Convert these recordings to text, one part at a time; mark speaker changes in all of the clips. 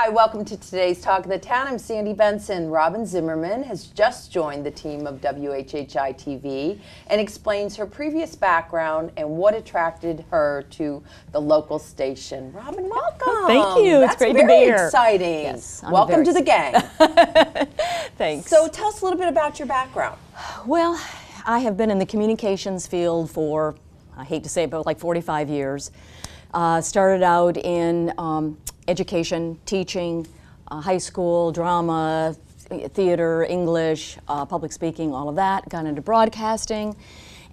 Speaker 1: Hi, welcome to today's Talk of the Town. I'm Sandy Benson. Robyn Zimmerman has just joined the team of WHHI-TV and explains her previous background and what attracted her to the local station. Robyn, welcome.
Speaker 2: Thank you. It's great to be here.
Speaker 1: That's very exciting.
Speaker 2: Yes,
Speaker 1: welcome to the gang.
Speaker 2: Thanks.
Speaker 1: So tell us a little bit about your background.
Speaker 2: Well, I have been in the communications field for, I hate to say it, but like 45 years. Started out in education, teaching, high school, drama, theater, English, public speaking, all of that. Got into broadcasting,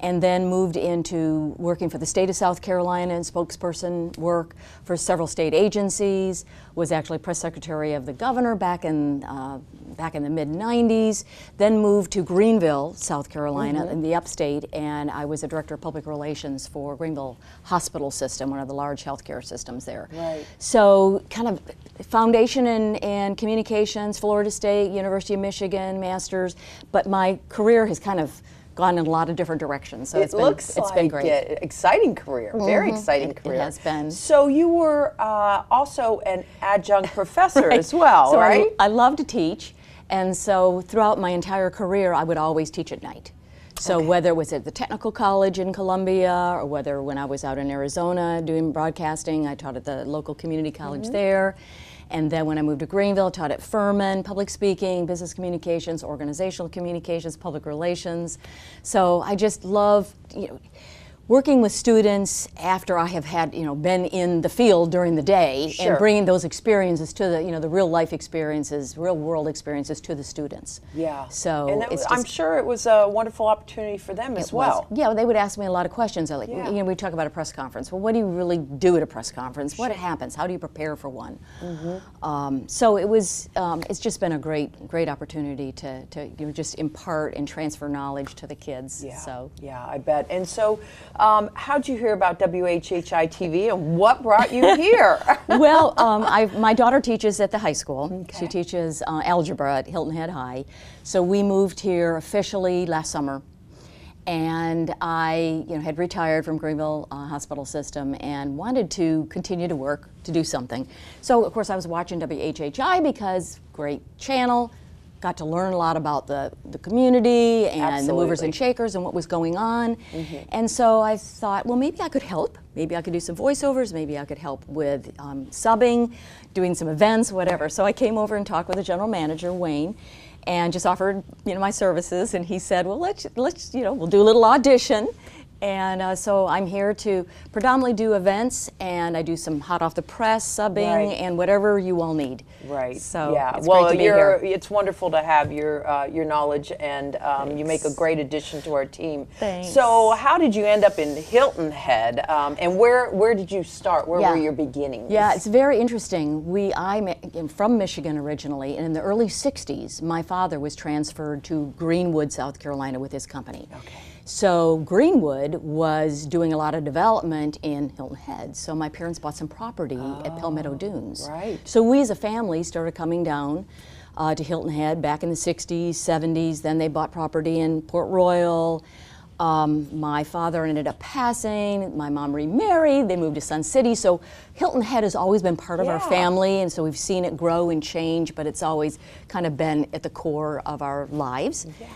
Speaker 2: and then moved into working for the state of South Carolina and spokesperson work for several state agencies. Was actually press secretary of the governor back in the mid-90s. Then moved to Greenville, South Carolina, in the upstate, and I was a director of public relations for Greenville Hospital System, one of the large healthcare systems there.
Speaker 1: Right.
Speaker 2: So kind of foundation in communications, Florida State, University of Michigan, master's, but my career has kind of gone in a lot of different directions. So it's been great.
Speaker 1: Exciting career, very exciting career.
Speaker 2: It has been.
Speaker 1: So you were also an adjunct professor as well,
Speaker 2: so
Speaker 1: right?
Speaker 2: I love to teach, and so throughout my entire career, I would always teach at night. So whether it was at the technical college in Columbia, or whether when I was out in Arizona doing broadcasting, I taught at the local community college there. And then when I moved to Greenville, I taught at Furman, public speaking, business communications, organizational communications, public relations. So I just love, working with students after I have had, been in the field during the day and bringing those experiences to the, the real life experiences, real world experiences to the students. Yeah. So
Speaker 1: and I'm sure it was a wonderful opportunity for them as well.
Speaker 2: Yeah, they would ask me a lot of questions. Like, we talk about a press conference. Well, what do you really do at a press conference? What happens? How do you prepare for one? So it was, it's just been a great opportunity to just impart and transfer knowledge to the kids.
Speaker 1: Yeah.
Speaker 2: So
Speaker 1: yeah, I bet. And so, how'd you hear about WHHI-TV and what brought you here?
Speaker 2: Well, my daughter teaches at the high school. She teaches algebra at Hilton Head High. So we moved here officially last summer. And I had retired from Greenville Hospital System and wanted to continue to work, to do something. So of course I was watching WHHI because great channel. Got to learn a lot about the community and the movers and shakers and what was going on. And so I thought, well, maybe I could help. Maybe I could do some voiceovers. Maybe I could help with subbing, doing some events, whatever. So I came over and talked with the general manager, Wayne, and just offered my services. And he said, well, let's we'll do a little audition. And so I'm here to predominantly do events, and I do some hot off the press subbing and whatever you all need.
Speaker 1: Right.
Speaker 2: So it's
Speaker 1: well,
Speaker 2: great to be here.
Speaker 1: It's wonderful to have your knowledge, and you make a great addition to our team.
Speaker 2: Thanks.
Speaker 1: So how did you end up in Hilton Head, and where did you start? Where were your beginnings?
Speaker 2: Yeah, it's very interesting. I'm from Michigan originally, and in the early '60s, my father was transferred to Greenwood, South Carolina, with his company. Okay. So Greenwood was doing a lot of development in Hilton Head. So my parents bought some property at Palmetto Dunes.
Speaker 1: Right.
Speaker 2: So we as a family started coming down to Hilton Head back in the 60s, 70s. Then they bought property in Port Royal. My father ended up passing. My mom remarried. They moved to Sun City. So Hilton Head has always been part of our family. And so we've seen it grow and change, but it's always kind of been at the core of our lives. Yeah.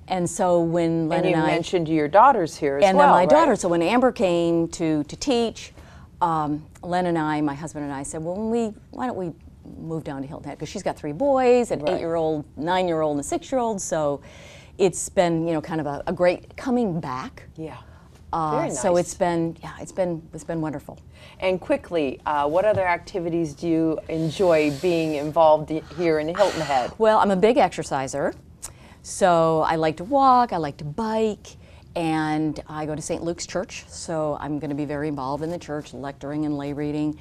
Speaker 2: And so when Len and
Speaker 1: you mentioned your daughters here as well,
Speaker 2: and then my daughter. So when Amber came to teach, Len and I, my husband and I, said, well, why don't we move down to Hilton Head? Because she's got 3 boys, an 8-year-old, 9-year-old, and a 6-year-old. So it's been kind of a great coming back.
Speaker 1: Yeah. Very nice.
Speaker 2: So it's been wonderful.
Speaker 1: And quickly, what other activities do you enjoy being involved here in Hilton Head?
Speaker 2: Well, I'm a big exerciser. So I like to walk, I like to bike, and I go to St. Luke's Church, so I'm going to be very involved in the church, lecturing and lay reading.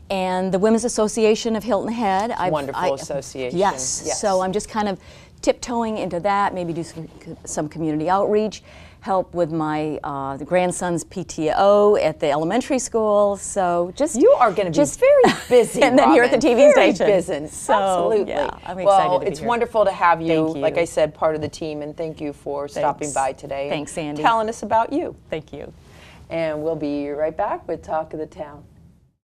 Speaker 2: And the Women's Association of Hilton Head.
Speaker 1: Wonderful association.
Speaker 2: Yes, so I'm just kind of tiptoeing into that, maybe do some community outreach, help with my the grandson's PTO at the elementary school. So
Speaker 1: you are going to be very busy,
Speaker 2: and then here at the TV station.
Speaker 1: Busy.
Speaker 2: So,
Speaker 1: absolutely.
Speaker 2: Yeah, I'm excited to be
Speaker 1: it's
Speaker 2: here.
Speaker 1: wonderful to have you.
Speaker 2: Thank you.
Speaker 1: Like I said, part of the team, and thank you for stopping by today.
Speaker 2: Thanks, Sandy.
Speaker 1: Telling us about you.
Speaker 2: Thank you.
Speaker 1: And we'll be right back with Talk of the Town.